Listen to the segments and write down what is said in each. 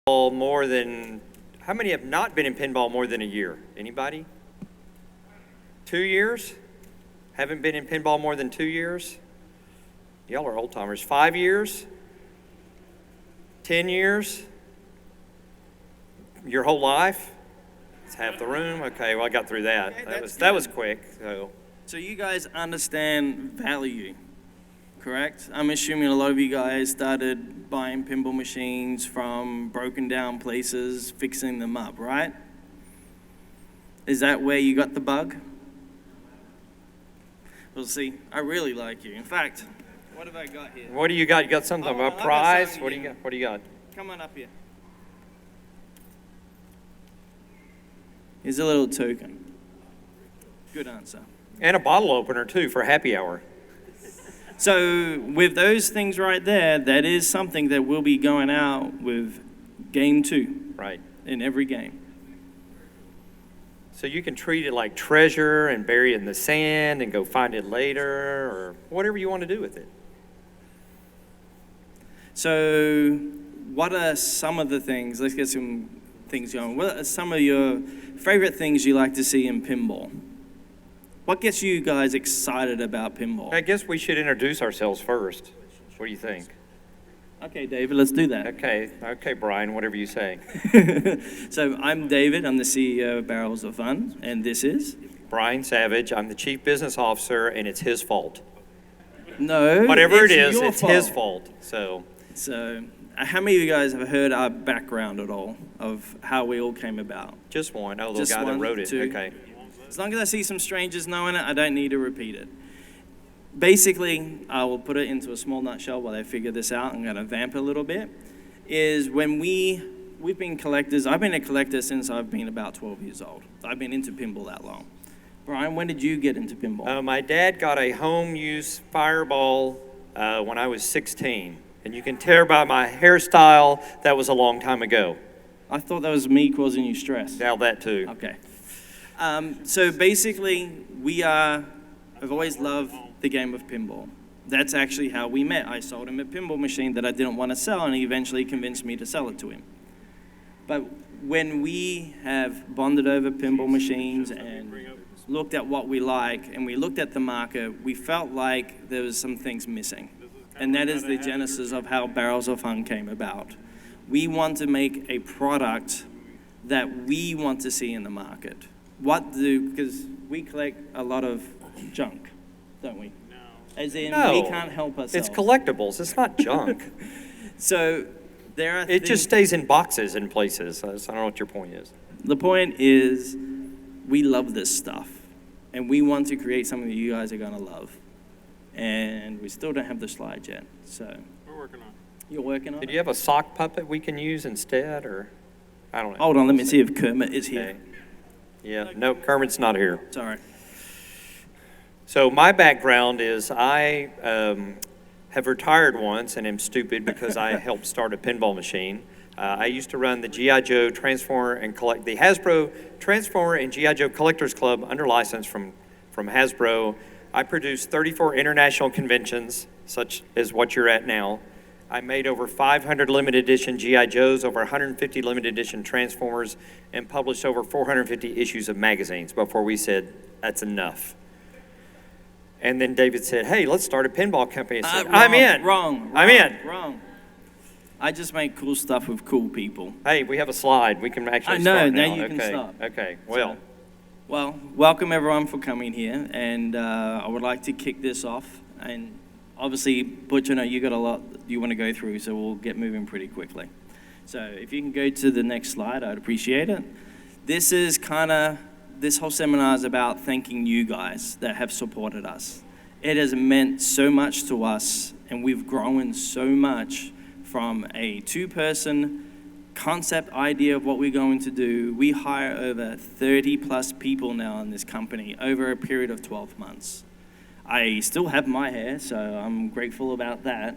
more than, how many have not been in pinball more than a year? Anybody? 2 years? Haven't been in pinball more than 2 years? Y'all are old timers. 5 years? 10 years? Your whole life? It's half the room. Okay, well I got through that. Okay, That was quick. So you guys understand value, correct? I'm assuming a lot of you guys started buying pinball machines from broken down places, fixing them up, right? Is that where you got the bug? Well, see, I really like you. In fact, what have I got here? What do you got? You got something about a prize? What do you got? What do you got? Come on up here. Here's a little token. Good answer. And a bottle opener too for happy hour. So with those things right there, that is something that will be going out with game 2. Right. In every game. So you can treat it like treasure and bury it in the sand and go find it later or whatever you want to do with it. So what are some of the things, let's get some things going. What are some of your favorite things you like to see in pinball? What gets you guys excited about pinball? I guess we should introduce ourselves first. What do you think? Okay, David, let's do that. Okay, Brian, whatever you say. So I'm David, I'm the CEO of Barrels of Fun, and this is? Brian Savage, I'm the Chief Business Officer, and it's his fault. No, whatever it is, your it's fault. his fault. So how many of you guys have heard our background at all of how we all came about? Just one. Oh, the Just guy that one, wrote it. two. Okay. As long as I see some strangers knowing it, I don't need to repeat it. Basically, I will put it into a small nutshell while they figure this out. I'm going to vamp a little bit. Is when we've been collectors. I've been a collector since I've been about 12 years old. I've been into pinball that long. Brian, when did you get into pinball? My dad got a home use Fireball when I was 16. And you can tell by my hairstyle, that was a long time ago. I thought that was me causing you stress. Now that too. Okay. So basically, I've always loved the game of pinball. That's actually how we met. I sold him a pinball machine that I didn't want to sell, and he eventually convinced me to sell it to him. But when we have bonded over pinball machines and looked at what we like, and we looked at the market, we felt like there was some things missing. And that is the genesis of how Barrels of Fun came about. We want to make a product that we want to see in the market. Because we collect a lot of junk, don't we? No. As in, no, we can't help ourselves. It's collectibles, it's not junk. So there are It just stays in boxes in places. So I don't know what your point is. The point is, we love this stuff. And we want to create something that you guys are gonna love. And we still don't have the slide yet, so. We're working on it. You're working on it? Did you have a sock puppet we can use instead, or? I don't know. Hold on, let me see if Kermit is here. Okay. Yeah, no, Kermit's not here. Sorry. So my background is I have retired once and am stupid because I helped start a pinball machine. I used to run the G.I. Joe Transformer and the Hasbro Transformer and G.I. Joe Collectors Club under license from Hasbro. I produced 34 international conventions, such as what you're at now. I made over 500 limited edition G.I. Joes, over 150 limited edition Transformers, and published over 450 issues of magazines before we said, that's enough. And then David said, hey, let's start a pinball company. I said, I'm in. I'm in. Wrong. I just make cool stuff with cool people. Hey, we have a slide. We can actually I know, start now now. you can start. Okay, well. Well, welcome everyone for coming here, and I would like to kick this off. And obviously, Butch, I know you got a lot you want to go through, so we'll get moving pretty quickly. So if you can go to the next slide, I'd appreciate it. This whole seminar is about thanking you guys that have supported us. It has meant so much to us, and we've grown so much from a 2-person concept idea of what we're going to do. We hire over 30 plus people now in this company over a period of 12 months. I still have my hair, so I'm grateful about that.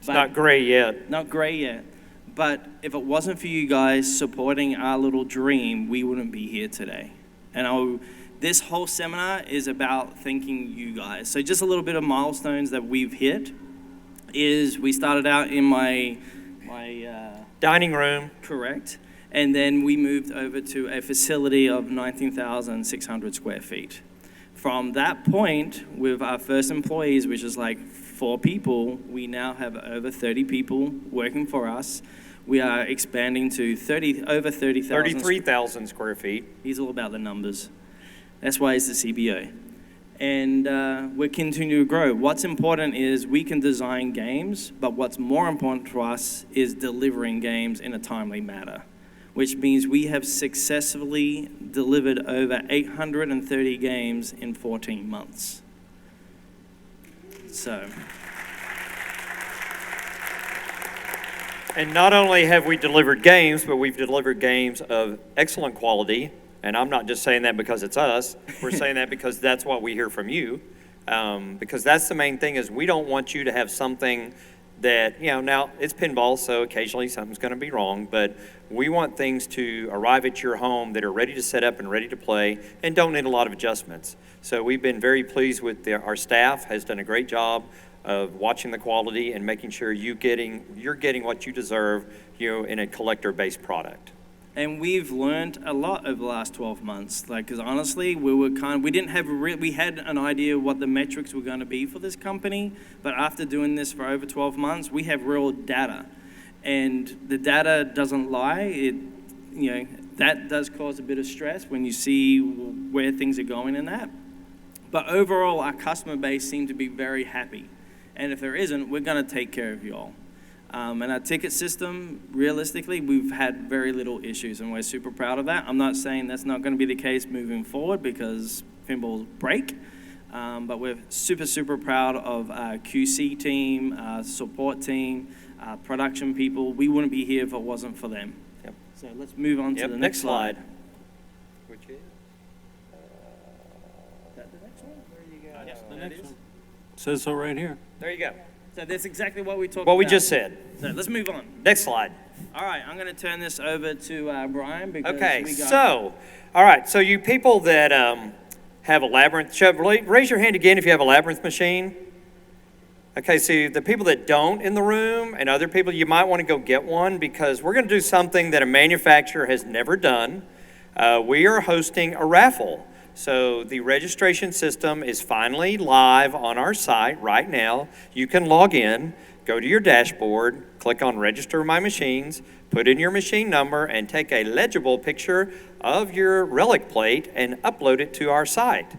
It's not gray yet. Not gray yet. But if it wasn't for you guys supporting our little dream, we wouldn't be here today. And this whole seminar is about thanking you guys. So just a little bit of milestones that we've hit is we started out in my Dining room. Correct. And then we moved over to a facility of 19,600 square feet. From that point, with our first employees, which is like 4 people, we now have over 30 people working for us. We are expanding to over 30,000. 33,000 square feet. He's all about the numbers. That's why he's the CBO. And we're continuing to grow. What's important is we can design games, but what's more important to us is delivering games in a timely manner, which means we have successfully delivered over 830 games in 14 months. So. And not only have we delivered games, but we've delivered games of excellent quality. And I'm not just saying that because it's us. We're saying that because that's what we hear from you. Because that's the main thing is we don't want you to have something that, now it's pinball, so occasionally something's going to be wrong, but we want things to arrive at your home that are ready to set up and ready to play and don't need a lot of adjustments. So we've been very pleased with our staff has done a great job of watching the quality and making sure you're getting what you deserve, in a collector-based product. And we've learned a lot over the last 12 months. because honestly, we had an idea what the metrics were going to be for this company, but after doing this for over 12 months, we have real data. And the data doesn't lie. That does cause a bit of stress when you see where things are going in that. But overall, our customer base seemed to be very happy. And if there isn't, we're going to take care of you all. And our ticket system, realistically, we've had very little issues, and we're super proud of that. I'm not saying that's not going to be the case moving forward because pinballs break, but we're super, super proud of our QC team, our support team, our production people. We wouldn't be here if it wasn't for them. Yep. So let's move on to the next slide. Which is? Is that the next one? There you go. That's the That next is? one. Says so right here. There you go. So that's exactly what we talked about. What we just said. So let's move on. Next slide. All right, I'm going to turn this over to Brian because Okay, we got... so you people that have a Labyrinth, raise your hand again if you have a Labyrinth machine. Okay, so the people that don't in the room and other people, you might want to go get one because we're going to do something that a manufacturer has never done. We are hosting a raffle. So the registration system is finally live on our site right now. You can log in, go to your dashboard, click on Register My Machines, put in your machine number, and take a legible picture of your relic plate and upload it to our site.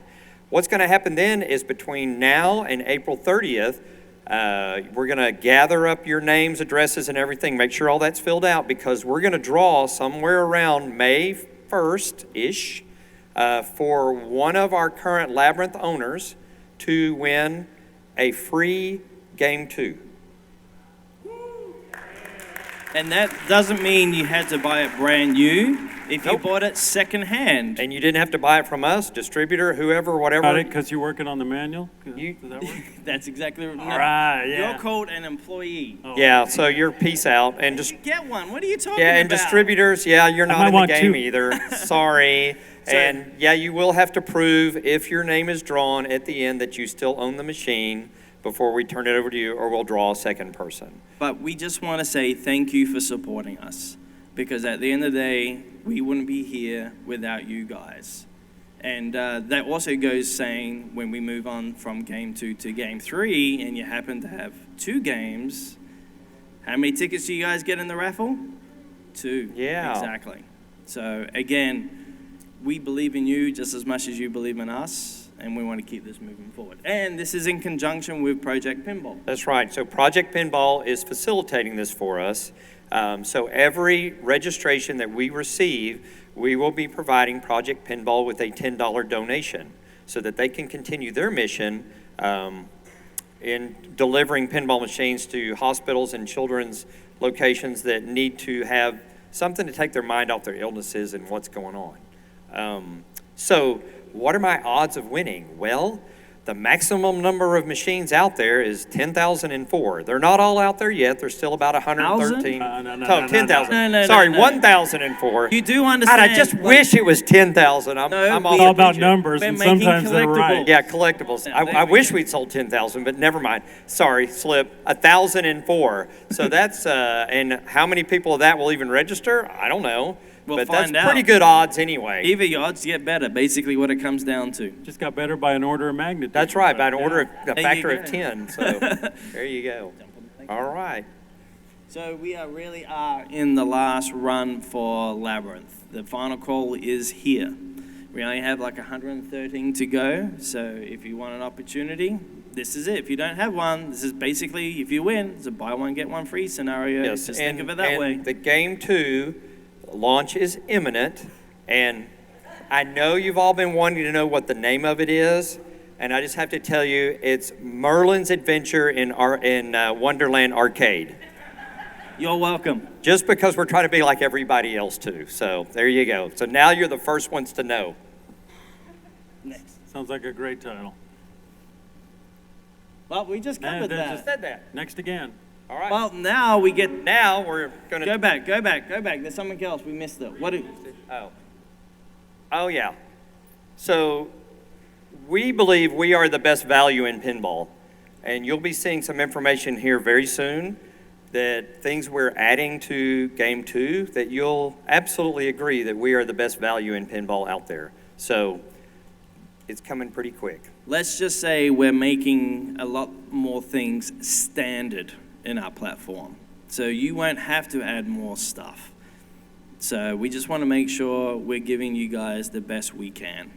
What's going to happen then is between now and April 30th, we're going to gather up your names, addresses, and everything, make sure all that's filled out because we're going to draw somewhere around May 1st-ish for one of our current Labyrinth owners to win a free Game 2. And that doesn't mean you had to buy it brand new. If you Nope. bought it secondhand. And you didn't have to buy it from us, distributor, whoever, whatever. Got it because you're working on the manual? You- Does that work? That's exactly right. All right, yeah. You're called an employee. Oh, Yeah, so you're peace out. And just Get one. What are you talking yeah, and about? distributors, yeah, you're might not in the want game two. either. Sorry. So- And yeah, you will have to prove if your name is drawn at the end that you still own the machine before we turn it over to you, or we'll draw a second person. But we just want to say thank you for supporting us. Because at the end of the day, we wouldn't be here without you guys. And that also goes saying when we move on from Game 2 to Game 3, and you happen to have 2 games, how many tickets do you guys get in the raffle? 2. Yeah. Exactly. So again, we believe in you just as much as you believe in us, and we want to keep this moving forward. And this is in conjunction with Project Pinball. That's right. So Project Pinball is facilitating this for us. So every registration that we receive, we will be providing Project Pinball with a $10 donation so that they can continue their mission in delivering pinball machines to hospitals and children's locations that need to have something to take their mind off their illnesses and what's going on. So what are my odds of winning? Well, The maximum number of machines out there is 10,004. They're not all out there yet. There's still about 113. No, 10,000. no, Sorry, no. 1,004. You do God, understand. I just wish it was 10,000. I'm all It's all about We're numbers, and making sometimes they're right. collectibles. Yeah, collectibles. Yeah, there I we wish go. we'd sold 10,000, but never mind. Sorry, slip. 1,004. So that's, and how many people of that will even register? I don't know. We'll But that's find out. pretty good odds anyway. Either your odds get better, basically what it comes down to. Just got better by an order of magnitude. That's right, by an Yeah. order, a There you factor go. of 10. So there you go. All right. So we really are in the last run for Labyrinth. The final call is here. We only have like 113 to go. So if you want an opportunity, this is it. If you don't have one, this is basically, if you win, it's a buy one, get one free scenario. Yes, Just think of it that way. The game 2 launch is imminent, and I know you've all been wanting to know what the name of it is, and I just have to tell you, it's Merlin's Adventure in Wonderland Arcade. You're welcome. Just because we're trying to be like everybody else too. So there you go. So now you're the first ones to know. Next. Sounds like a great title. Well, we just Yeah, covered they're that. just- Said that. Next again. All right. Well, now we get, now we're gonna go back. There's something else, we missed it. Oh yeah. So we believe we are the best value in pinball, and you'll be seeing some information here very soon that things we're adding to game 2 that you'll absolutely agree that we are the best value in pinball out there. So it's coming pretty quick. Let's just say we're making a lot more things standard in our platform. So you won't have to add more stuff. So we just want to make sure we're giving you guys the best we can.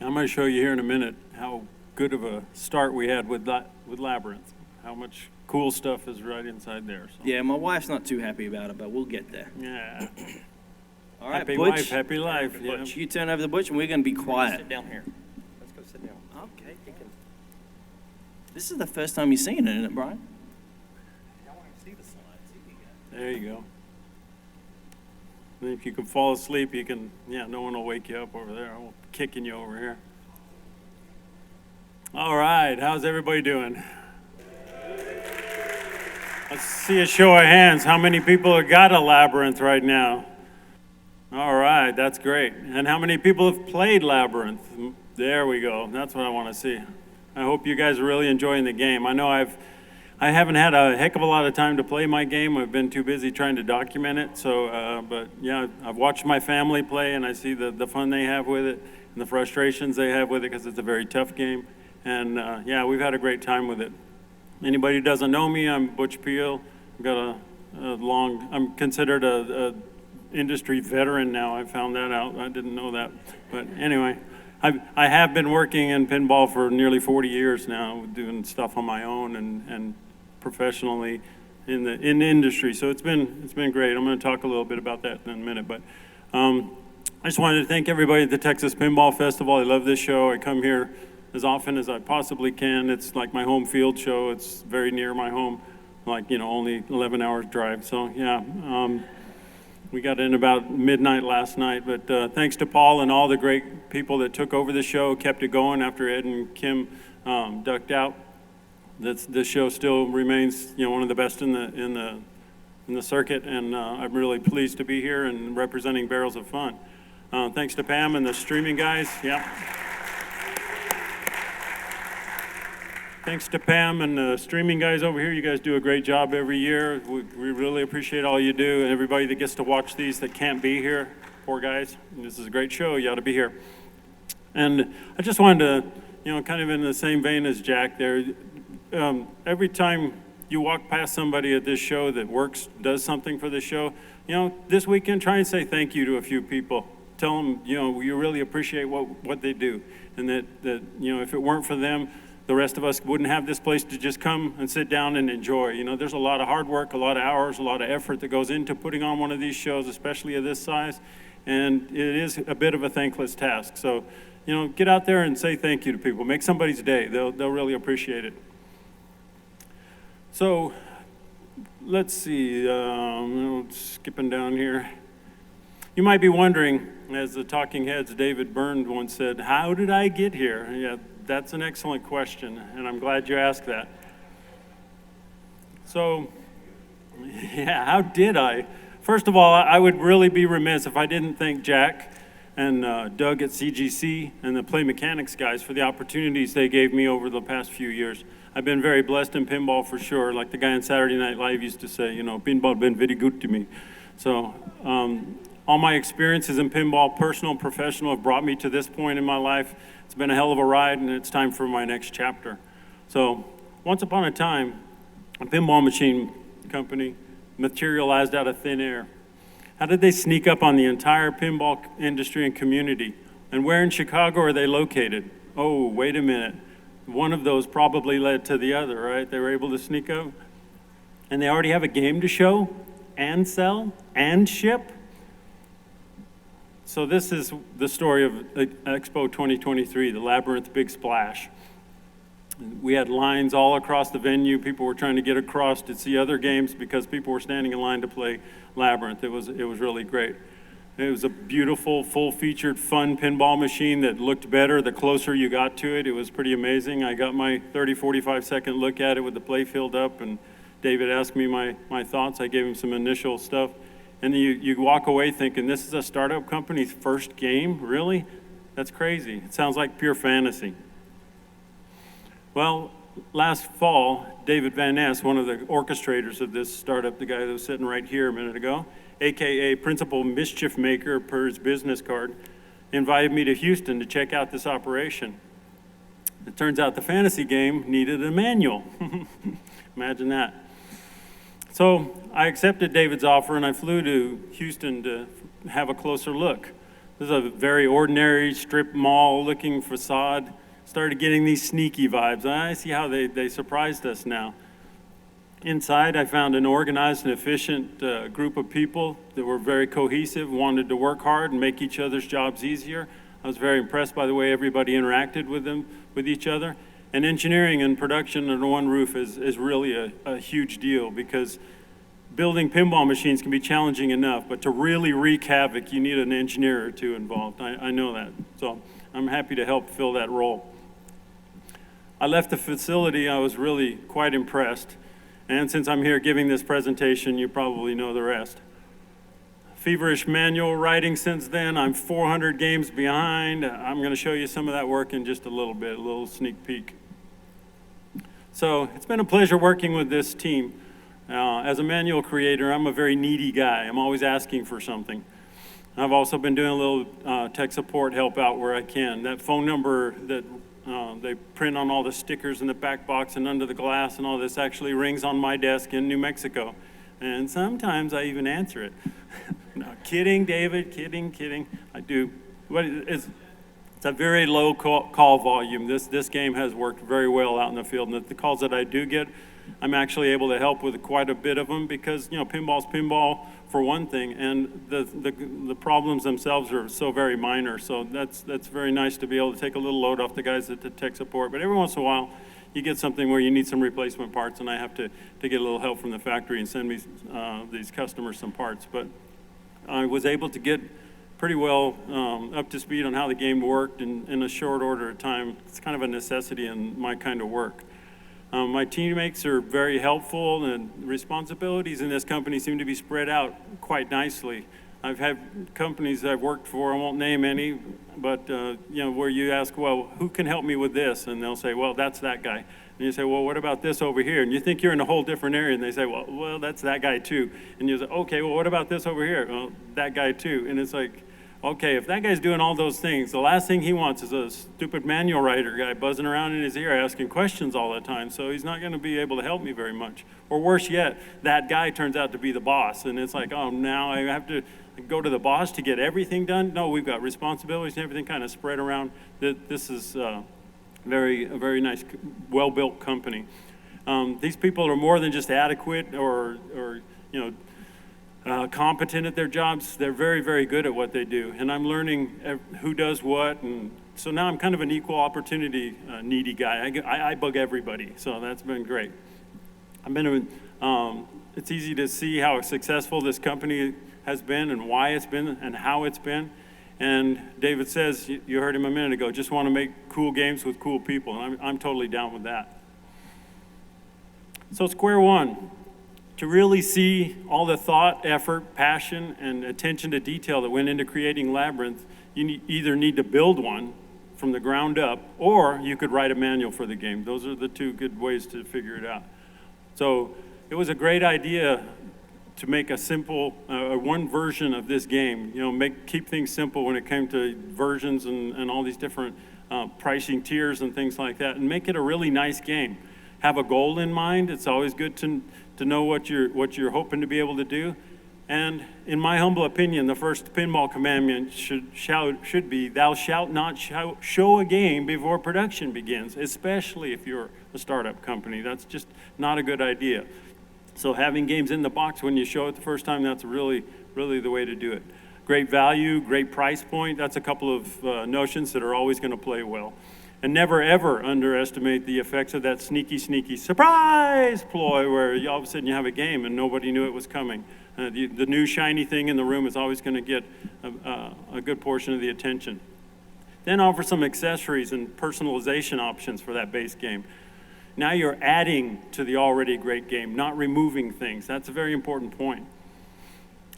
I'm going to show you here in a minute how good of a start we had with Labyrinth. How much cool stuff is right inside there. So. Yeah, my wife's not too happy about it, but we'll get there. Yeah. All right, Happy Butch. wife, happy life. Yeah. Butch, you turn over the Butch and we're going to be quiet. Sit down here. Let's go sit down. Okay. This is the first time you've seen it, isn't it, Brian? There you go. And if you can fall asleep, you can, no one will wake you up over there. I'm kicking you over here. All right, how's everybody doing? Let's see a show of hands. How many people have got a Labyrinth right now? All right, that's great. And how many people have played Labyrinth? There we go. That's what I want to see. I hope you guys are really enjoying the game. I know I haven't had a heck of a lot of time to play my game. I've been too busy trying to document it. So, but yeah, I've watched my family play, and I see the fun they have with it and the frustrations they have with it because it's a very tough game. And yeah, we've had a great time with it. Anybody who doesn't know me, I'm Butch Peel. I've got I'm considered a industry veteran now. I found that out. I didn't know that. But anyway, I have been working in pinball for nearly 40 years now, doing stuff on my own and professionally in the industry. So it's been great. I'm going to talk a little bit about that in a minute. But I just wanted to thank everybody at the Texas Pinball Festival. I love this show. I come here as often as I possibly can. It's like my home field show. It's very near my home, like, only 11 hours drive. So yeah, we got in about midnight last night, but thanks to Paul and all the great people that took over the show, kept it going after Ed and Kim ducked out. This show still remains, one of the best in the circuit, and I'm really pleased to be here and representing Barrels of Fun. Thanks to Pam and the streaming guys. Yeah. Thanks to Pam and the streaming guys over here. You guys do a great job every year. We really appreciate all you do, and everybody that gets to watch these that can't be here. Poor guys. This is a great show. You ought to be here. And I just wanted to, kind of in the same vein as Jack there, every time you walk past somebody at this show that does something for the show, this weekend, try and say thank you to a few people. Tell them, you really appreciate what they do, and that if it weren't for them, the rest of us wouldn't have this place to just come and sit down and enjoy. There's a lot of hard work, a lot of hours, a lot of effort that goes into putting on one of these shows, especially of this size, and it is a bit of a thankless task. So, get out there and say thank you to people. Make somebody's day. They'll really appreciate it. So, let's see, skipping down here. You might be wondering, as the Talking Heads' David Byrne once said, how did I get here? Yeah, That's an excellent question, and I'm glad you asked that. So, yeah, how did I? First of all, I would really be remiss if I didn't thank Jack and Doug at CGC and the Play Mechanics guys for the opportunities they gave me over the past few years. I've been very blessed in pinball for sure. Like the guy on Saturday Night Live used to say, pinball been very good to me. So all my experiences in pinball, personal and professional, have brought me to this point in my life. It's been a hell of a ride, and it's time for my next chapter. So once upon a time, a pinball machine company materialized out of thin air. How did they sneak up on the entire pinball industry and community? And where in Chicago are they located? Oh, wait a minute. One of those probably led to the other, right? They were able to sneak up. And they already have a game to show and sell and ship. So this is the story of Expo 2023, the Labyrinth Big Splash. We had lines all across the venue. People were trying to get across to see other games because people were standing in line to play Labyrinth. It was really great. It was a beautiful, full-featured, fun pinball machine that looked better the closer you got to it. It was pretty amazing. I got my 30, 45-second look at it with the play field up, and David asked me my thoughts. I gave him some initial stuff. And you walk away thinking, this is a startup company's first game? Really? That's crazy. It sounds like pure fantasy. Well, last fall, David Van Ness, one of the orchestrators of this startup, the guy that was sitting right here a minute ago, AKA Principal Mischief Maker per his business card, invited me to Houston to check out this operation. It turns out the fantasy game needed a manual. Imagine that. So I accepted David's offer and I flew to Houston to have a closer look. This is a very ordinary strip mall looking facade. Started getting these sneaky vibes. I see how they surprised us now. Inside, I found an organized and efficient group of people that were very cohesive, wanted to work hard and make each other's jobs easier. I was very impressed by the way everybody interacted with each other. And engineering and production under one roof is really a huge deal because building pinball machines can be challenging enough, but to really wreak havoc, you need an engineer or two involved. I know that. So I'm happy to help fill that role. I left the facility, I was really quite impressed. And since I'm here giving this presentation, you probably know the rest. Feverish manual writing since then. I'm 400 games behind. I'm going to show you some of that work in just a little bit, a little sneak peek. So it's been a pleasure working with this team. As a manual creator, I'm a very needy guy. I'm always asking for something. I've also been doing a little tech support help out where I can. That phone number that they print on all the stickers in the back box and under the glass and all this actually rings on my desk in New Mexico. And sometimes I even answer it. No, kidding, David, kidding. I do. But it's a very low call volume. This game has worked very well out in the field. And the calls that I do get, I'm actually able to help with quite a bit of them because, pinball's pinball for one thing, and the problems themselves are so very minor. So that's very nice to be able to take a little load off the guys at the tech support. But every once in a while, you get something where you need some replacement parts, and I have to get a little help from the factory and send me these customers some parts. But I was able to get pretty well up to speed on how the game worked in a short order of time. It's kind of a necessity in my kind of work. My teammates are very helpful, and responsibilities in this company seem to be spread out quite nicely. I've had companies that I've worked for, I won't name any, but where you ask, well, who can help me with this? And they'll say, well, that's that guy. And you say, well, what about this over here? And you think you're in a whole different area, and they say, well, that's that guy too. And you say, okay, well, what about this over here? Well, that guy too. And it's like, okay, if that guy's doing all those things, the last thing he wants is a stupid manual writer guy buzzing around in his ear asking questions all the time, so he's not going to be able to help me very much. Or worse yet, that guy turns out to be the boss, and it's like, oh, now I have to go to the boss to get everything done? No, we've got responsibilities and everything kind of spread around. This is a very nice, well-built company. These people are more than just adequate or competent at their jobs. They're very, very good at what they do. And I'm learning who does what. And so now I'm kind of an equal opportunity needy guy. I bug everybody. So that's been great. It's easy to see how successful this company has been and why it's been and how it's been. And David says, you heard him a minute ago, just want to make cool games with cool people. And I'm totally down with that. So square one, to really see all the thought, effort, passion, and attention to detail that went into creating Labyrinth, you either need to build one from the ground up, or you could write a manual for the game. Those are the two good ways to figure it out. So it was a great idea to make a simple, one version of this game. Keep things simple when it came to versions and all these different pricing tiers and things like that, and make it a really nice game. Have a goal in mind. It's always good to know what you're hoping to be able to do. And in my humble opinion, the first pinball commandment should be, thou shalt not show a game before production begins, especially if you're a startup company. That's just not a good idea. So having games in the box when you show it the first time, that's really, really the way to do it. Great value, great price point. That's a couple of notions that are always going to play well. And never, ever underestimate the effects of that sneaky, sneaky surprise ploy where all of a sudden you have a game and nobody knew it was coming. The new shiny thing in the room is always going to get a good portion of the attention. Then offer some accessories and personalization options for that base game. Now you're adding to the already great game, not removing things. That's a very important point.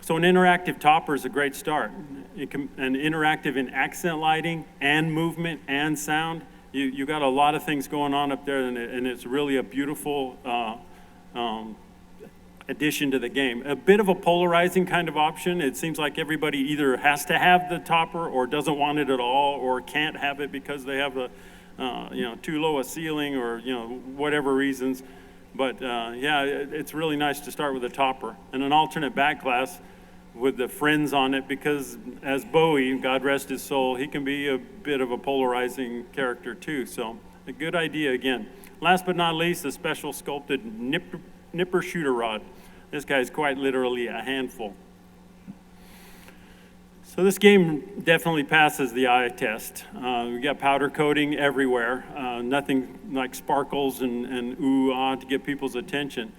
So an interactive topper is a great start. An interactive in accent lighting and movement and sound. You got a lot of things going on up there, and it's really a beautiful addition to the game. A bit of a polarizing kind of option. It seems like everybody either has to have the topper or doesn't want it at all, or can't have it because they have too low a ceiling, or whatever reasons. But it's really nice to start with a topper and an alternate back glass with the friends on it, because as Bowie, God rest his soul, he can be a bit of a polarizing character too. So a good idea again. Last but not least, a special sculpted nipper shooter rod. This guy's quite literally a handful. So this game definitely passes the eye test. We got powder coating everywhere, nothing like sparkles and ooh-ah to get people's attention.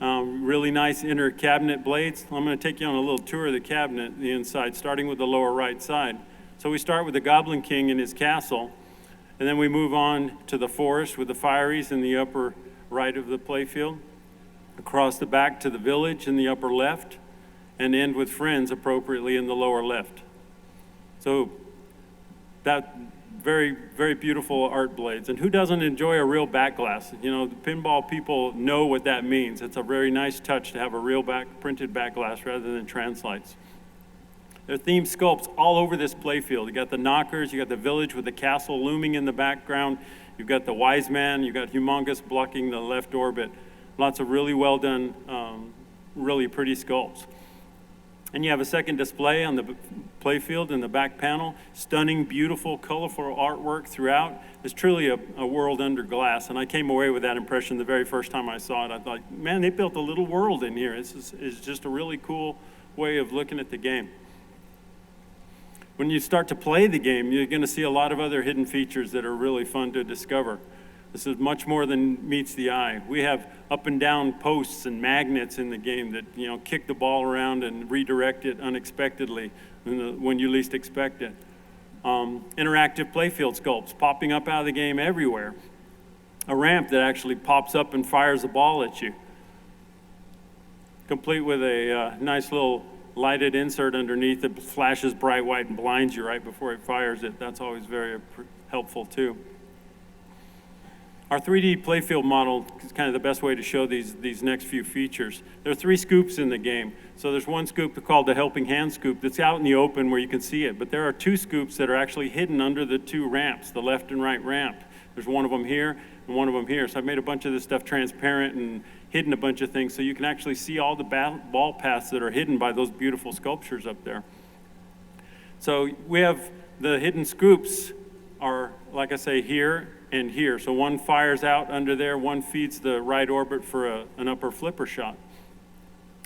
Really nice inner cabinet blades. I'm going to take you on a little tour of the cabinet, the inside, starting with the lower right side. So we start with the Goblin King and his castle, and then we move on to the forest with the Fireys in the upper right of the playfield, across the back to the village in the upper left, and end with friends appropriately in the lower left. So that very, very beautiful art blades. And who doesn't enjoy a real back glass? The pinball people know what that means. It's a very nice touch to have a real printed back glass rather than translights. There are themed sculpts all over this playfield. You got the knockers, you got the village with the castle looming in the background, you've got the wise man, you've got Humongous blocking the left orbit. Lots of really well done, really pretty sculpts. And you have a second display on the playfield in the back panel. Stunning, beautiful, colorful artwork throughout. It's truly a world under glass. And I came away with that impression the very first time I saw it. I thought, man, they built a little world in here. It's just a really cool way of looking at the game. When you start to play the game, you're going to see a lot of other hidden features that are really fun to discover. This is much more than meets the eye. We have up and down posts and magnets in the game that kick the ball around and redirect it unexpectedly when you least expect it. Interactive playfield sculpts popping up out of the game everywhere. A ramp that actually pops up and fires a ball at you, complete with a nice little lighted insert underneath that flashes bright white and blinds you right before it fires it. That's always very helpful too. Our 3D playfield model is kind of the best way to show these next few features. There are 3 scoops in the game. So there's one scoop called the helping hand scoop that's out in the open where you can see it. But there are 2 scoops that are actually hidden under the 2 ramps, the left and right ramp. There's one of them here and one of them here. So I've made a bunch of this stuff transparent and hidden a bunch of things so you can actually see all the ball paths that are hidden by those beautiful sculptures up there. So we have the hidden scoops are, like I say, here and here. So one fires out under there, one feeds the right orbit for an upper flipper shot.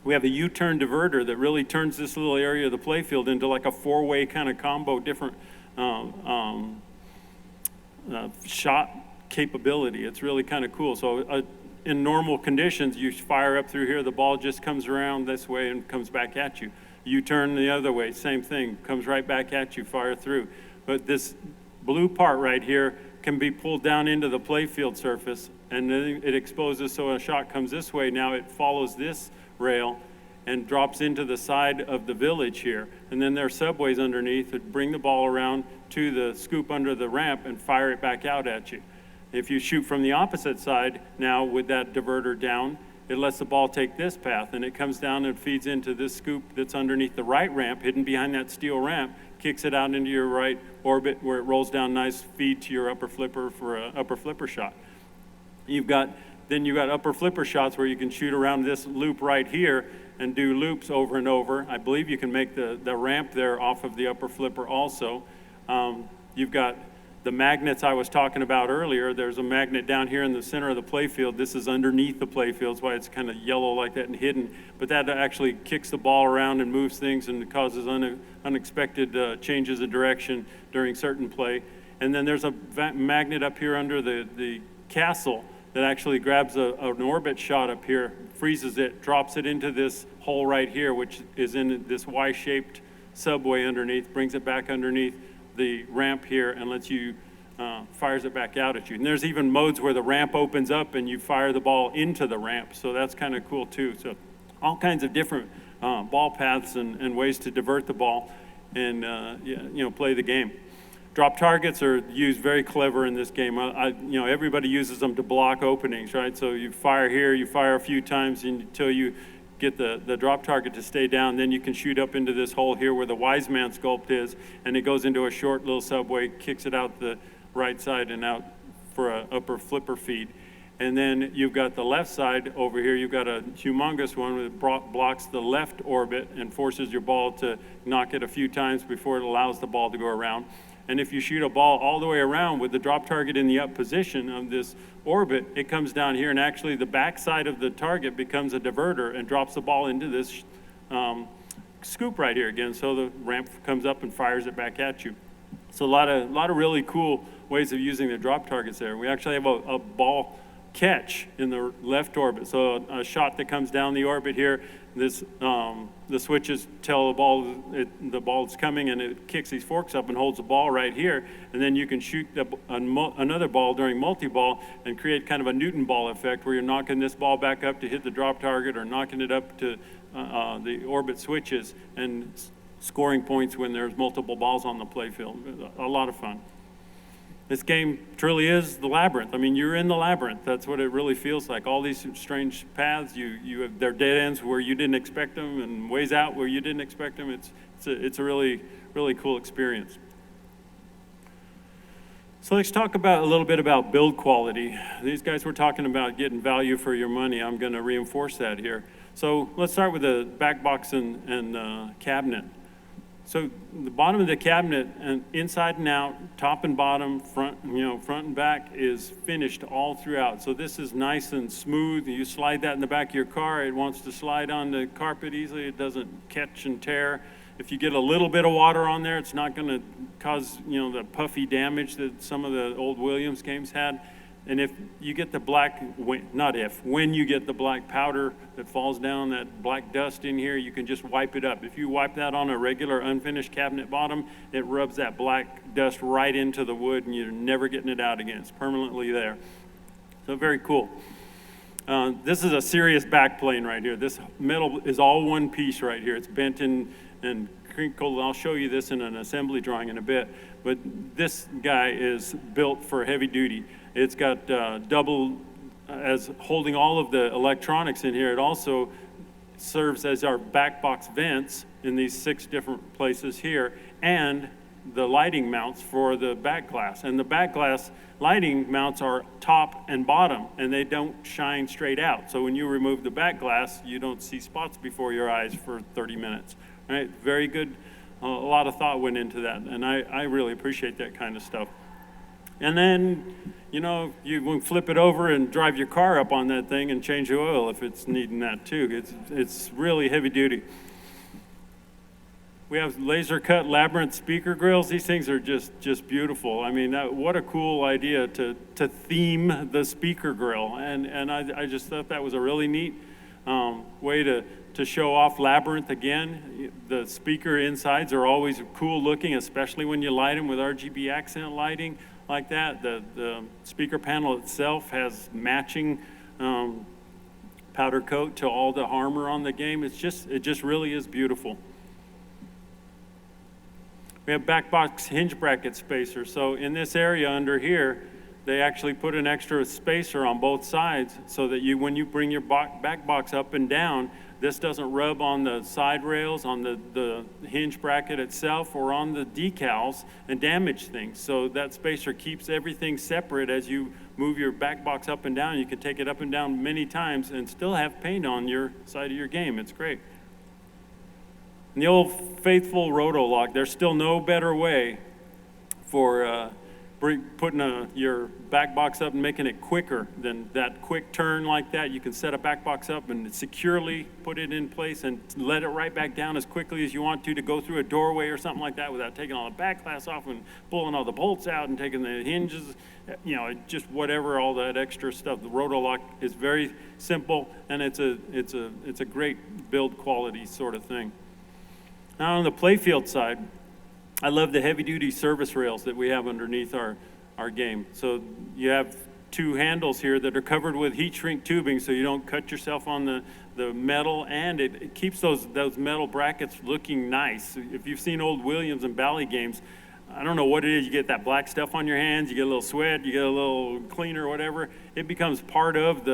We have a U-turn diverter that really turns this little area of the playfield into like a 4-way kind of combo, different shot capability. It's really kind of cool. So in normal conditions, you fire up through here, the ball just comes around this way and comes back at you. You turn the other way, same thing, comes right back at you, fire through. But this blue part right here can be pulled down into the playfield surface, and then it exposes so a shot comes this way. Now it follows this rail and drops into the side of the village here. And then there are subways underneath that bring the ball around to the scoop under the ramp and fire it back out at you. If you shoot from the opposite side now with that diverter down, it lets the ball take this path, and it comes down and feeds into this scoop that's underneath the right ramp, hidden behind that steel ramp, kicks it out into your right orbit where it rolls down nice, feed to your upper flipper for an upper flipper shot. You've got upper flipper shots where you can shoot around this loop right here and do loops over and over. I believe you can make the ramp there off of the upper flipper also. You've got the magnets I was talking about earlier. There's a magnet down here in the center of the playfield. This is underneath the playfield, that's why it's kind of yellow like that and hidden. But that actually kicks the ball around and moves things and causes unexpected changes of direction during certain play. And then there's a magnet up here under the castle that actually grabs an orbit shot up here, freezes it, drops it into this hole right here, which is in this Y-shaped subway underneath, brings it back underneath the ramp here and lets you, fires it back out at you. And there's even modes where the ramp opens up and you fire the ball into the ramp, so that's kind of cool too. So all kinds of different ball paths and ways to divert the ball and play the game. Drop targets are used very clever in this game. Everybody uses them to block openings, right? So you fire here, you fire a few times until you get the drop target to stay down. Then you can shoot up into this hole here where the wise man sculpt is, and it goes into a short little subway, kicks it out the right side and out for an upper flipper feed. And then you've got the left side over here. You've got a humongous one that blocks the left orbit and forces your ball to knock it a few times before it allows the ball to go around. And if you shoot a ball all the way around with the drop target in the up position of this orbit, it comes down here, and actually the back side of the target becomes a diverter and drops the ball into this scoop right here again. So the ramp comes up and fires it back at you. So a lot of really cool ways of using the drop targets there. We actually have a ball catch in the left orbit. So a shot that comes down the orbit here, the switches tell the ball's coming, and it kicks these forks up and holds the ball right here. And then you can shoot another ball during multi-ball and create kind of a Newton ball effect where you're knocking this ball back up to hit the drop target or knocking it up to the orbit switches and scoring points when there's multiple balls on the playfield. A lot of fun. This game truly is the labyrinth. I mean, you're in the labyrinth. That's what it really feels like. All these strange paths. They're dead ends where you didn't expect them, and ways out where you didn't expect them. It's a really, really cool experience. So let's talk a little bit about build quality. These guys were talking about getting value for your money. I'm going to reinforce that here. So let's start with the back box and cabinet. So the bottom of the cabinet, and inside and out, top and bottom, front and back, is finished all throughout. So this is nice and smooth. You slide that in the back of your car, it wants to slide on the carpet easily. It doesn't catch and tear. If you get a little bit of water on there, it's not going to cause the puffy damage that some of the old Williams games had. And if you get the when you get the black powder that falls down, that black dust in here, you can just wipe it up. If you wipe that on a regular unfinished cabinet bottom, it rubs that black dust right into the wood and you're never getting it out again. It's permanently there. So very cool. This is a serious back plane right here. This metal is all one piece right here. It's bent and crinkled. I'll show you this in an assembly drawing in a bit. But this guy is built for heavy duty. It's got double, as holding all of the electronics in here. It also serves as our back box vents in these 6 different places here, and the lighting mounts for the back glass. And the back glass lighting mounts are top and bottom, and they don't shine straight out. So when you remove the back glass, you don't see spots before your eyes for 30 minutes. Right? Very good. A lot of thought went into that, and I really appreciate that kind of stuff. And then, you can flip it over and drive your car up on that thing and change the oil if it's needing that too. It's really heavy duty. We have laser cut Labyrinth speaker grills. These things are just beautiful. I mean, what a cool idea to theme the speaker grill. And I just thought that was a really neat way to to show off Labyrinth again. The speaker insides are always cool looking, especially when you light them with RGB accent lighting like that. The speaker panel itself has matching powder coat to all the armor on the game. It just really is beautiful. We have back box hinge bracket spacers. So in this area under here, they actually put an extra spacer on both sides so that when you bring your back box up and down, this doesn't rub on the side rails, on the hinge bracket itself, or on the decals and damage things. So that spacer keeps everything separate as you move your back box up and down. You can take it up and down many times and still have paint on your side of your game. It's great. And the old faithful roto lock, there's still no better way for putting your back box up and making it quicker than that quick turn like that. You can set a back box up and securely put it in place and let it right back down as quickly as you want to go through a doorway or something like that without taking all the back glass off and pulling all the bolts out and taking the hinges, just whatever, all that extra stuff. The roto lock is very simple, and it's a great build quality sort of thing. Now on the playfield side, I love the heavy-duty service rails that we have underneath our game. So you have two handles here that are covered with heat shrink tubing so you don't cut yourself on the metal, and it keeps those metal brackets looking nice. If you've seen old Williams and Bally games, I don't know what it is, you get that black stuff on your hands, you get a little sweat, you get a little cleaner or whatever, it becomes part of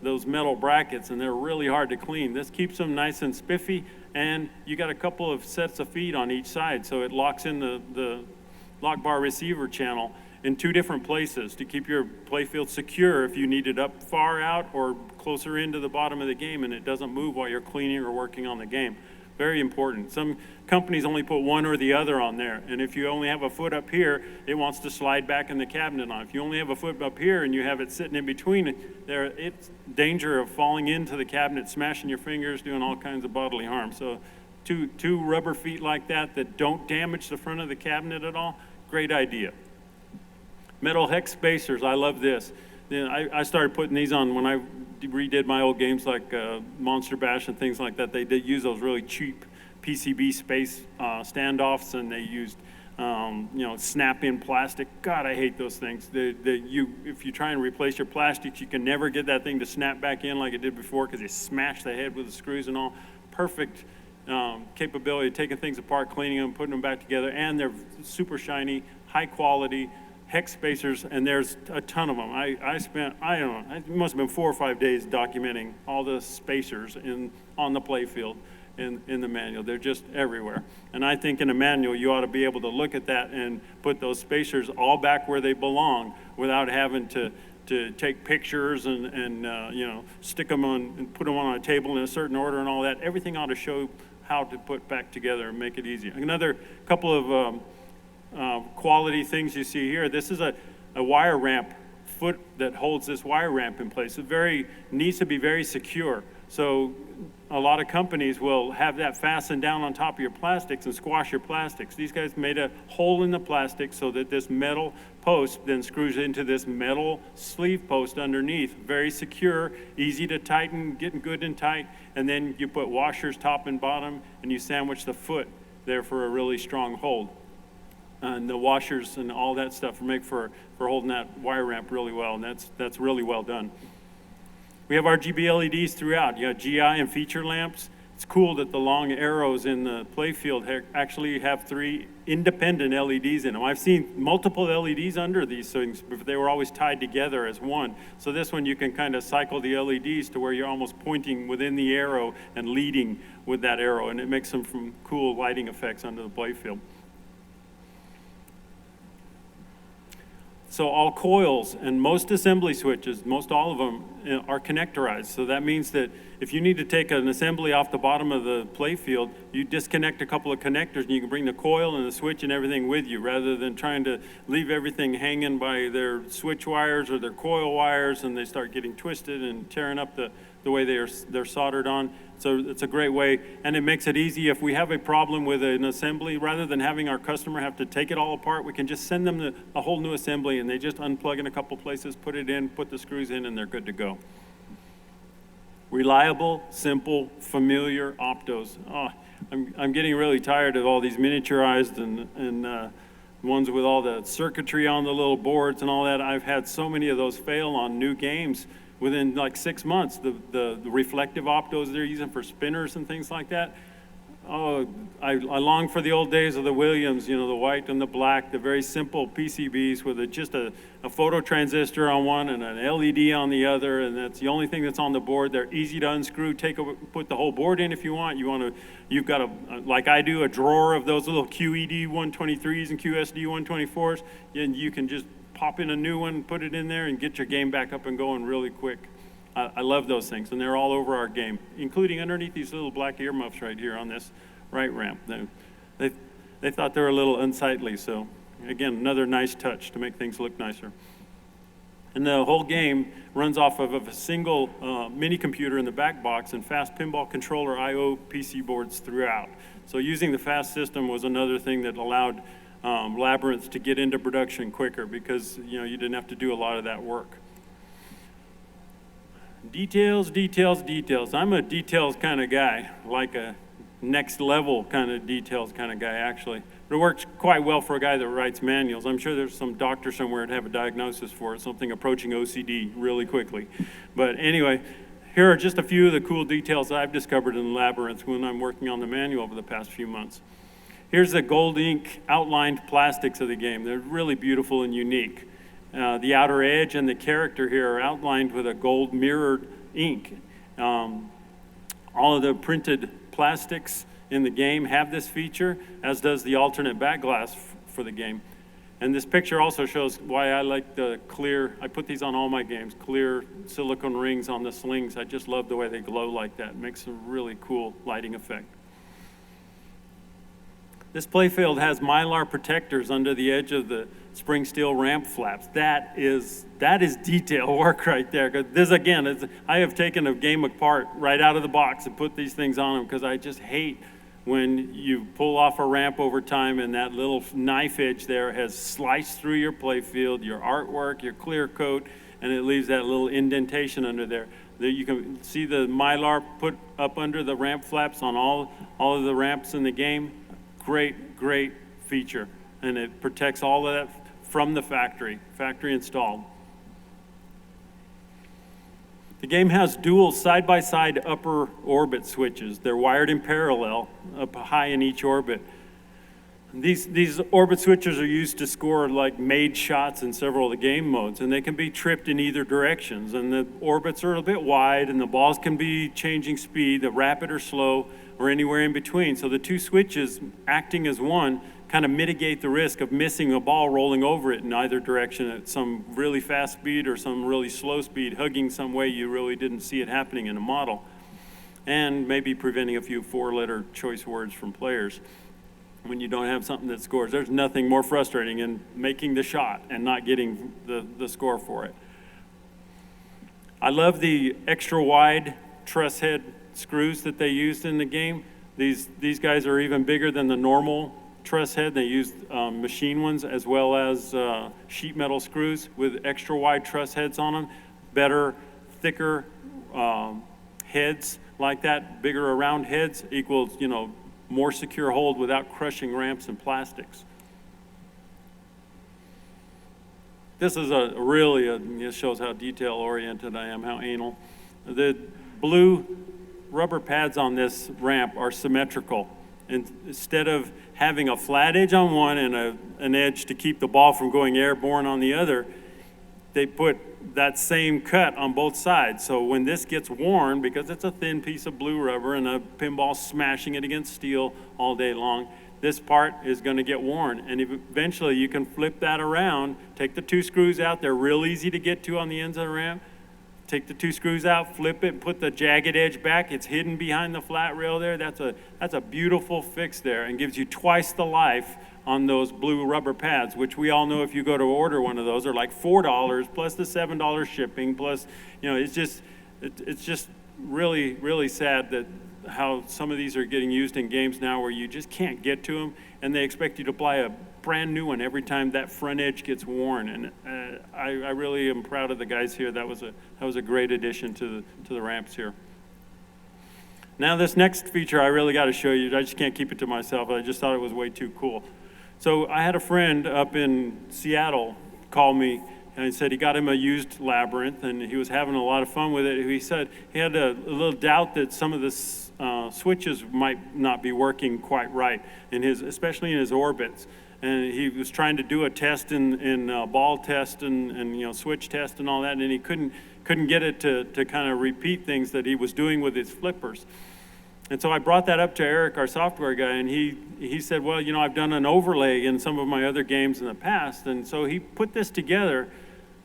those metal brackets, and they're really hard to clean. This keeps them nice and spiffy, and you got a couple of sets of feet on each side, so it locks in the lock bar receiver channel in two different places to keep your playfield secure if you need it up far out or closer into the bottom of the game, and it doesn't move while you're cleaning or working on the game. Very important. Some companies only put one or the other on there, and if you only have a foot up here, it wants to slide back in the cabinet on. If you only have a foot up here and you have it sitting in between there, it's danger of falling into the cabinet, smashing your fingers, doing all kinds of bodily harm. So two rubber feet like that don't damage the front of the cabinet at all, great idea. Metal hex spacers, I love this. Then I started putting these on when I redid my old games like Monster Bash and things like that. They did use those really cheap PCB space standoffs, and they used snap-in plastic. God, I hate those things. If you try and replace your plastics, you can never get that thing to snap back in like it did before because they smash the head with the screws and all. Perfect capability of taking things apart, cleaning them, putting them back together, and they're super shiny, high quality hex spacers, and there's a ton of them. I spent, I don't know, it must have been 4 or 5 days documenting all the spacers on the playfield in the manual. They're just everywhere. And I think in a manual, you ought to be able to look at that and put those spacers all back where they belong without having to take pictures and stick them on and put them on a table in a certain order and all that. Everything ought to show how to put back together and make it easy. Another couple of quality things you see here. This is a wire ramp foot that holds this wire ramp in place. It needs to be very secure. So a lot of companies will have that fastened down on top of your plastics and squash your plastics. These guys made a hole in the plastic so that this metal post then screws into this metal sleeve post underneath. Very secure, easy to tighten, getting good and tight, and then you put washers top and bottom and you sandwich the foot there for a really strong hold. And the washers and all that stuff make for holding that wire ramp really well, and that's really well done. We have RGB LEDs throughout. You got GI and feature lamps. It's cool that the long arrows in the playfield actually have 3 independent LEDs in them. I've seen multiple LEDs under these things, but they were always tied together as one. So this one you can kind of cycle the LEDs to where you're almost pointing within the arrow and leading with that arrow, and it makes some cool lighting effects under the playfield. So all coils and most assembly switches, most all of them are connectorized. So that means that if you need to take an assembly off the bottom of the playfield, you disconnect a couple of connectors and you can bring the coil and the switch and everything with you rather than trying to leave everything hanging by their switch wires or their coil wires, and they start getting twisted and tearing up the way they're soldered on. So it's a great way, and it makes it easy. If we have a problem with an assembly, rather than having our customer have to take it all apart, we can just send them a whole new assembly, and they just unplug in a couple places, put it in, put the screws in, and they're good to go. Reliable, simple, familiar optos. Oh, I'm getting really tired of all these miniaturized and ones with all the circuitry on the little boards and all that. I've had so many of those fail on new games within like 6 months. The reflective optos they're using for spinners and things like that. Oh, I long for the old days of the Williams, you know, the white and the black, the very simple PCBs with just a photo transistor on one and an LED on the other, and that's the only thing that's on the board. They're easy to unscrew, put the whole board in if you want. You've got like I do, a drawer of those little QED 123s and QSD 124s, and you can just pop in a new one, put it in there, and get your game back up and going really quick. I love those things, and they're all over our game, including underneath these little black earmuffs right here on this right ramp. They thought they were a little unsightly, so again, another nice touch to make things look nicer. And the whole game runs off of a single mini computer in the back box and fast pinball controller I/O PC boards throughout. So using the fast system was another thing that allowed Labyrinth to get into production quicker, because you didn't have to do a lot of that work. Details, details, details. I'm a details kind of guy, like a next level kind of details kind of guy, actually. But it works quite well for a guy that writes manuals. I'm sure there's some doctor somewhere to have a diagnosis for it, something approaching OCD really quickly. But anyway, here are just a few of the cool details I've discovered in Labyrinth when I'm working on the manual over the past few months. Here's the gold ink outlined plastics of the game. They're really beautiful and unique. The outer edge and the character here are outlined with a gold mirrored ink. All of the printed plastics in the game have this feature, as does the alternate back glass for the game. And this picture also shows why I like the clear, I put these on all my games, clear silicone rings on the slings. I just love the way they glow like that. It makes a really cool lighting effect. This playfield has Mylar protectors under the edge of the spring steel ramp flaps. That is detail work right there. 'Cause this, again, I have taken a game apart right out of the box and put these things on them, because I just hate when you pull off a ramp over time and that little knife edge there has sliced through your playfield, your artwork, your clear coat, and it leaves that little indentation under there. You can see the Mylar put up under the ramp flaps on all of the ramps in the game. Great feature, and it protects all of that from the factory installed. The game has dual side-by-side upper orbit switches. They're wired in parallel, up high in each orbit. These orbit switches are used to score like made shots in several of the game modes, and they can be tripped in either directions. And the orbits are a bit wide, and the balls can be changing speed, the rapid or slow, or anywhere in between. So the two switches acting as one kind of mitigate the risk of missing a ball rolling over it in either direction at some really fast speed or some really slow speed, hugging some way you really didn't see it happening in a model, and maybe preventing a few four-letter choice words from players when you don't have something that scores. There's nothing more frustrating than making the shot and not getting the score for it. I love the extra wide truss head screws that they used in the game. These guys are even bigger than the normal truss head. They used machine ones as well as sheet metal screws with extra wide truss heads on them. Better, thicker heads like that, bigger around heads equals, more secure hold without crushing ramps and plastics. This is this shows how detail oriented I am, how anal. The blue rubber pads on this ramp are symmetrical. And instead of having a flat edge on one and an edge to keep the ball from going airborne on the other, they put that same cut on both sides. So when this gets worn, because it's a thin piece of blue rubber and a pinball smashing it against steel all day long, this part is going to get worn. And eventually you can flip that around, take the two screws out. They're real easy to get to on the ends of the ramp. Take the two screws out, flip it, put the jagged edge back. It's hidden behind the flat rail there. That's a beautiful fix there, and gives you twice the life on those blue rubber pads, which we all know if you go to order one of those are like $4 plus the $7 shipping plus, it's just really sad that how some of these are getting used in games now where you just can't get to them, and they expect you to buy a brand new one every time that front edge gets worn. And I really am proud of the guys here. That was a great addition to the ramps here. Now this next feature I really got to show you. I just can't keep it to myself. I just thought it was way too cool. So I had a friend up in Seattle call me and he said he got him a used Labyrinth and he was having a lot of fun with it. He said he had a little doubt that some of the switches might not be working quite right, especially in his orbits. And he was trying to do a test in ball test and switch test and all that, and he couldn't get it to kind of repeat things that he was doing with his flippers. And so I brought that up to Eric, our software guy, and he said, well, I've done an overlay in some of my other games in the past. And so he put this together,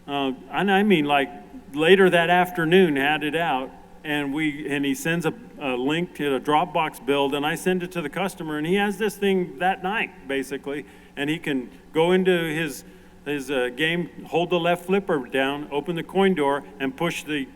and I mean like later that afternoon, had it out, and he sends a link to a Dropbox build, and I send it to the customer, and he has this thing that night, basically, and he can go into his game, hold the left flipper down, open the coin door, and push the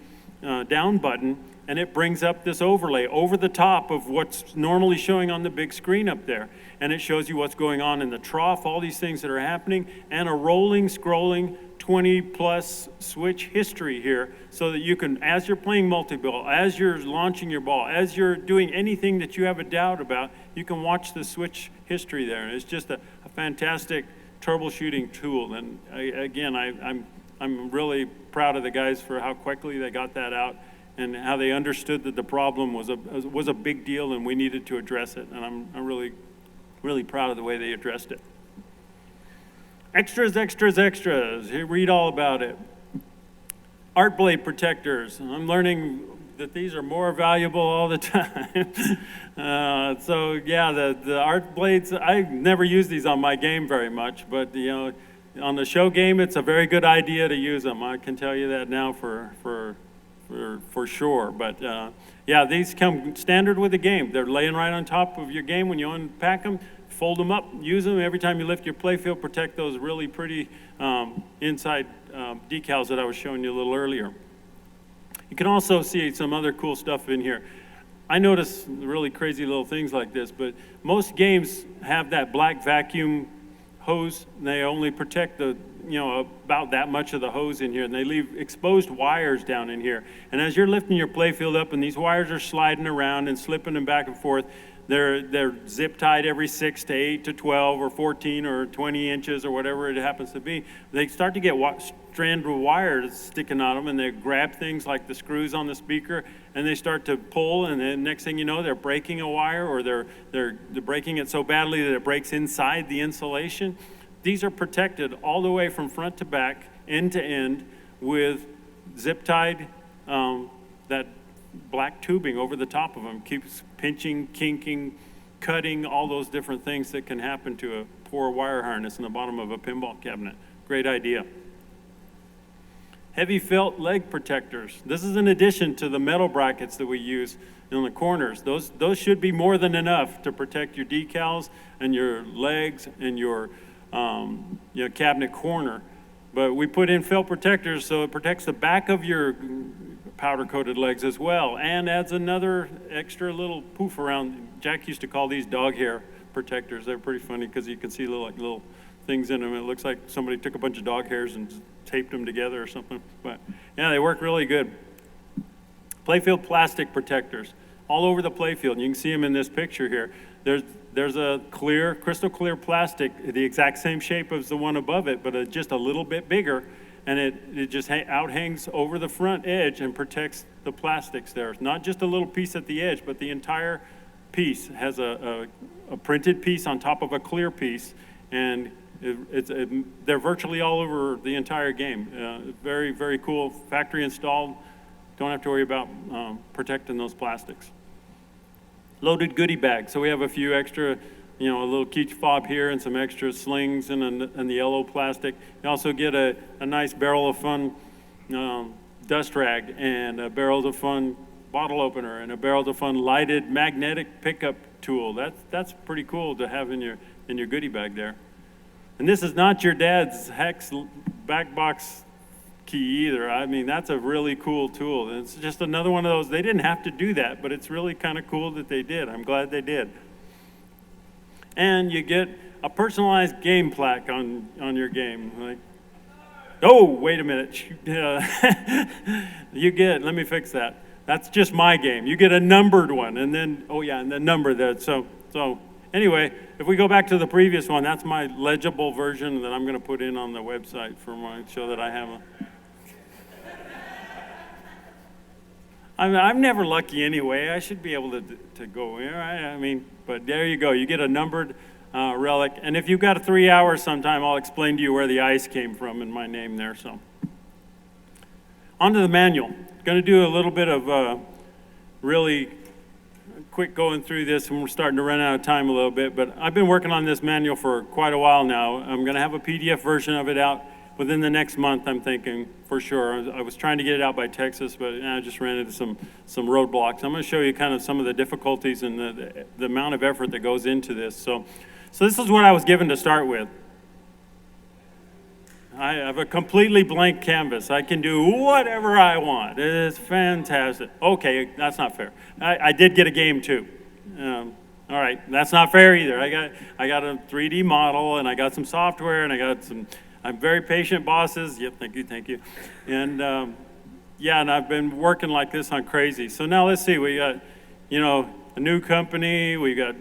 down button, and it brings up this overlay over the top of what's normally showing on the big screen up there. And it shows you what's going on in the trough, all these things that are happening, and a rolling, scrolling 20-plus switch history here so that you can, as you're playing multi-ball, as you're launching your ball, as you're doing anything that you have a doubt about, you can watch the switch history there. And it's just a fantastic troubleshooting tool. And I'm really proud of the guys for how quickly they got that out and how they understood that the problem was a big deal and we needed to address it. And I'm really, really proud of the way they addressed it. Extras, extras, extras. Here, read all about it. Art blade protectors. I'm learning that these are more valuable all the time. So yeah, the art blades, I never use these on my game very much, but on the show game, it's a very good idea to use them. I can tell you that now for sure. But yeah, these come standard with the game. They're laying right on top of your game when you unpack them. Fold them up, use them. Every time you lift your playfield, protect those really pretty inside decals that I was showing you a little earlier. You can also see some other cool stuff in here. I notice really crazy little things like this, but most games have that black vacuum hose. And they only protect about that much of the hose in here, and they leave exposed wires down in here. And as you're lifting your playfield up and these wires are sliding around and slipping them back and forth, they're zip tied every 6 to 8 to 12 or 14 or 20 inches or whatever it happens to be. They start to get strand of wire sticking on them, and they grab things like the screws on the speaker, and they start to pull, and then next thing you know, they're breaking a wire, or they're breaking it so badly that it breaks inside the insulation. These are protected all the way from front to back, end to end, with zip tied that black tubing over the top of them. Keeps pinching, kinking, cutting, all those different things that can happen to a poor wire harness in the bottom of a pinball cabinet. Great idea. Heavy felt leg protectors. This is in addition to the metal brackets that we use in the corners. Those should be more than enough to protect your decals and your legs and your cabinet corner. But we put in felt protectors so it protects the back of your powder-coated legs as well, and adds another extra little poof around. Jack used to call these dog hair protectors. They're pretty funny because you can see little things in them. It looks like somebody took a bunch of dog hairs and taped them together or something. But yeah, they work really good. Playfield plastic protectors all over the playfield. You can see them in this picture here. There's a clear, crystal clear plastic, the exact same shape as the one above it, but just a little bit bigger. And it just out-hangs over the front edge and protects the plastics there. It's not just a little piece at the edge, but the entire piece has a printed piece on top of a clear piece, and they're virtually all over the entire game. Very, very cool, factory installed. Don't have to worry about protecting those plastics. Loaded goodie bag. So we have a few extra, a little key fob here and some extra slings and the yellow plastic. You also get a nice barrel of fun dust rag and a barrel of fun bottle opener and a barrel of fun lighted magnetic pickup tool. That's pretty cool to have in your goodie bag there. And this is not your dad's hex back box key either. I mean, that's a really cool tool. And it's just another one of those. They didn't have to do that, but it's really kind of cool that they did. I'm glad they did. And you get a personalized game plaque on your game. Like, oh, wait a minute. You get, let me fix that. That's just my game. You get a numbered one, and then, oh yeah, and the number that, so anyway, if we go back to the previous one, that's my legible version that I'm gonna put in on the website for my, show that I have a. I'm never lucky anyway. I should be able to go in, right? I mean, but there you go. You get a numbered relic. And if you've got 3 hours sometime, I'll explain to you where the ice came from and my name there. So, on to the manual. Going to do a little bit of really quick going through this, and we're starting to run out of time a little bit. But I've been working on this manual for quite a while now. I'm going to have a PDF version of it out within the next month, I'm thinking, for sure. I was trying to get it out by Texas, but I just ran into some roadblocks. I'm going to show you kind of some of the difficulties and the amount of effort that goes into this. So this is what I was given to start with. I have a completely blank canvas. I can do whatever I want. It is fantastic. Okay, that's not fair. I did get a game too. All right, that's not fair either. I got a 3D model, and I got some software, and I got some. I'm very patient bosses. Yep, thank you. And yeah, and I've been working like this on crazy. So now let's see, we got, a new company, we got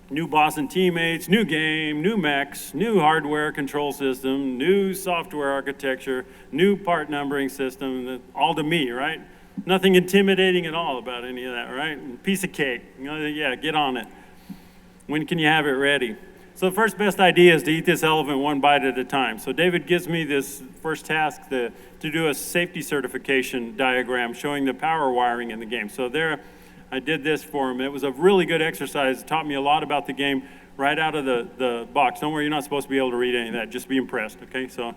new boss and teammates, new game, new mechs, new hardware control system, new software architecture, new part numbering system, all to me, right? Nothing intimidating at all about any of that, right? Piece of cake, yeah, get on it. When can you have it ready? So the first best idea is to eat this elephant one bite at a time. So David gives me this first task to do a safety certification diagram showing the power wiring in the game. So there, I did this for him. It was a really good exercise. It taught me a lot about the game right out of the box. Don't worry, you're not supposed to be able to read any of that. Just be impressed, okay? So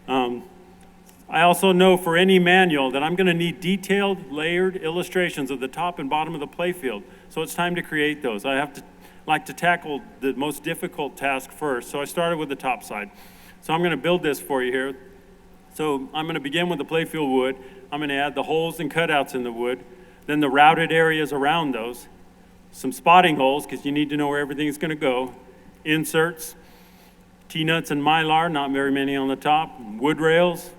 I also know for any manual that I'm going to need detailed, layered illustrations of the top and bottom of the playfield. So it's time to create those. I have to like to tackle the most difficult task first. So I started with the top side. So I'm going to build this for you here. So I'm going to begin with the playfield wood. I'm going to add the holes and cutouts in the wood, then the routed areas around those, some spotting holes because you need to know where everything's going to go, inserts, T-nuts and mylar, not very many on the top, wood rails,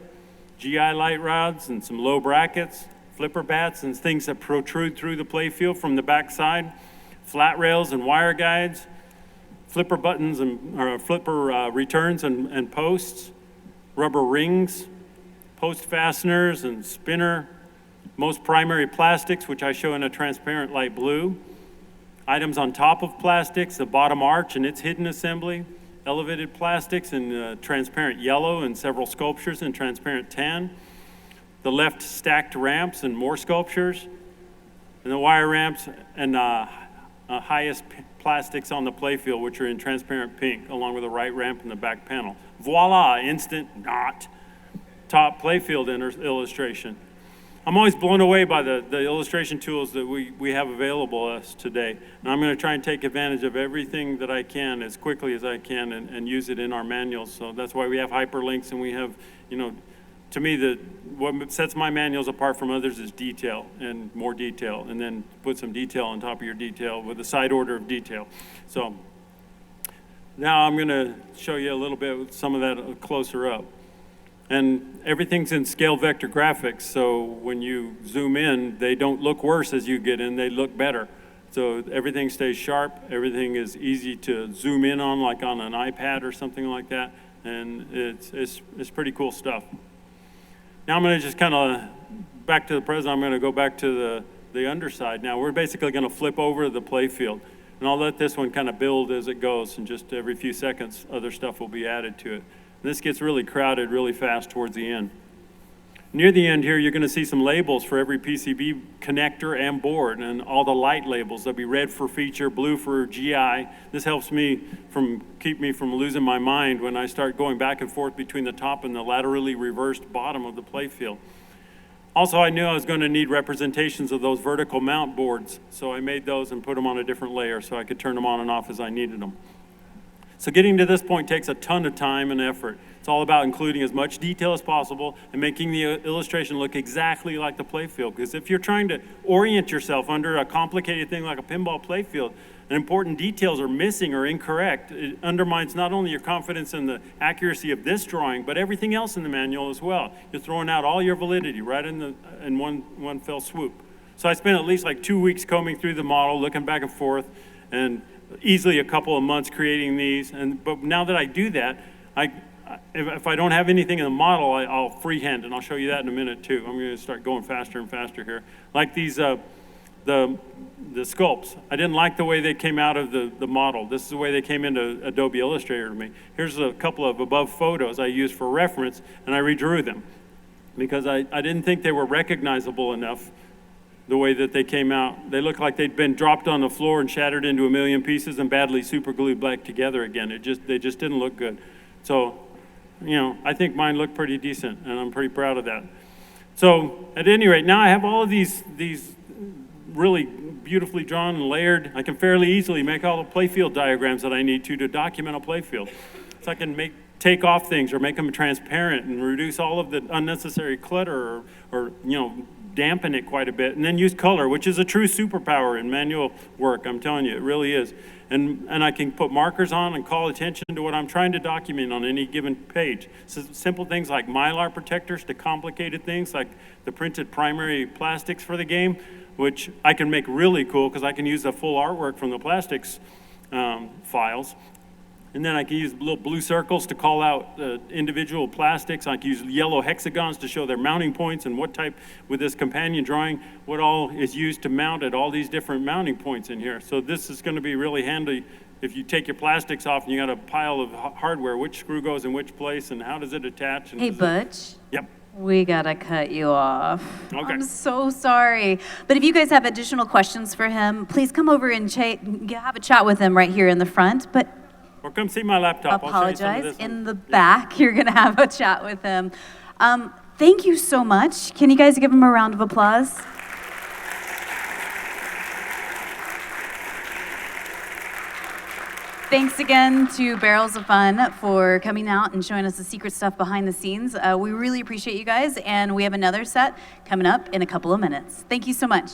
GI light rods and some low brackets, flipper bats and things that protrude through the playfield from the back side, flat rails and wire guides, flipper buttons and flipper returns and posts, rubber rings, post fasteners and spinner, most primary plastics, which I show in a transparent light blue, items on top of plastics, the bottom arch and its hidden assembly, elevated plastics in transparent yellow and several sculptures in transparent tan, the left stacked ramps and more sculptures, and the wire ramps and highest plastics on the playfield, which are in transparent pink, along with the right ramp and the back panel. Voila, instant not top playfield illustration. I'm always blown away by the illustration tools that we have available to us today. And I'm going to try and take advantage of everything that I can as quickly as I can and use it in our manuals. So that's why we have hyperlinks, and we have, to me, what sets my manuals apart from others is detail and more detail, and then put some detail on top of your detail with a side order of detail. So now I'm going to show you a little bit with some of that closer up. And everything's in scale vector graphics, so when you zoom in, they don't look worse as you get in, they look better. So everything stays sharp, everything is easy to zoom in on, like on an iPad or something like that, and it's pretty cool stuff. Now I'm going to just kind of, back to the present, I'm going to go back to the underside. Now we're basically going to flip over the playfield, and I'll let this one kind of build as it goes, and just every few seconds other stuff will be added to it. This gets really crowded really fast towards the end. Near the end here, you're going to see some labels for every PCB connector and board, and all the light labels. They'll be red for feature, blue for GI. This helps me keep me from losing my mind when I start going back and forth between the top and the laterally reversed bottom of the playfield. Also, I knew I was going to need representations of those vertical mount boards, so I made those and put them on a different layer so I could turn them on and off as I needed them. So getting to this point takes a ton of time and effort. It's all about including as much detail as possible and making the illustration look exactly like the playfield. Because if you're trying to orient yourself under a complicated thing like a pinball playfield, and important details are missing or incorrect, it undermines not only your confidence in the accuracy of this drawing, but everything else in the manual as well. You're throwing out all your validity right in one fell swoop. So I spent at least like 2 weeks combing through the model, looking back and forth, and easily a couple of months creating these. But now that I do that, if I don't have anything in the model, I'll freehand, and I'll show you that in a minute too. I'm going to start going faster and faster here. Like these, the sculpts. I didn't like the way they came out of the model. This is the way they came into Adobe Illustrator to me. Here's a couple of above photos I used for reference, and I redrew them because I didn't think they were recognizable enough the way that they came out. They looked like they'd been dropped on the floor and shattered into a million pieces and badly super glued back together again. They just didn't look good. So, I think mine looked pretty decent, and I'm pretty proud of that. So, at any rate, now I have all of these really beautifully drawn and layered. I can fairly easily make all the playfield diagrams that I need to document a playfield. So I can take off things or make them transparent and reduce all of the unnecessary clutter or dampen it quite a bit, and then use color, which is a true superpower in manual work. I'm telling you, it really is. And I can put markers on and call attention to what I'm trying to document on any given page. So simple things like Mylar protectors to complicated things like the printed primary plastics for the game, which I can make really cool because I can use the full artwork from the plastics files. And then I can use little blue circles to call out individual plastics. I can use yellow hexagons to show their mounting points and what type, with this companion drawing, what all is used to mount at all these different mounting points in here. So this is going to be really handy if you take your plastics off and you got a pile of hardware, which screw goes in which place and how does it attach. And Hey, Butch. Yep. We gotta cut you off. Okay. I'm so sorry. But if you guys have additional questions for him, please come over and have a chat with him right here in the front. But Or come see my laptop. I'll show you some of apologize. this. In the back, you're gonna have a chat with him. Thank you so much. Can you guys give him a round of applause? Thanks again to Barrels of Fun for coming out and showing us the secret stuff behind the scenes. We really appreciate you guys, and we have another set coming up in a couple of minutes. Thank you so much.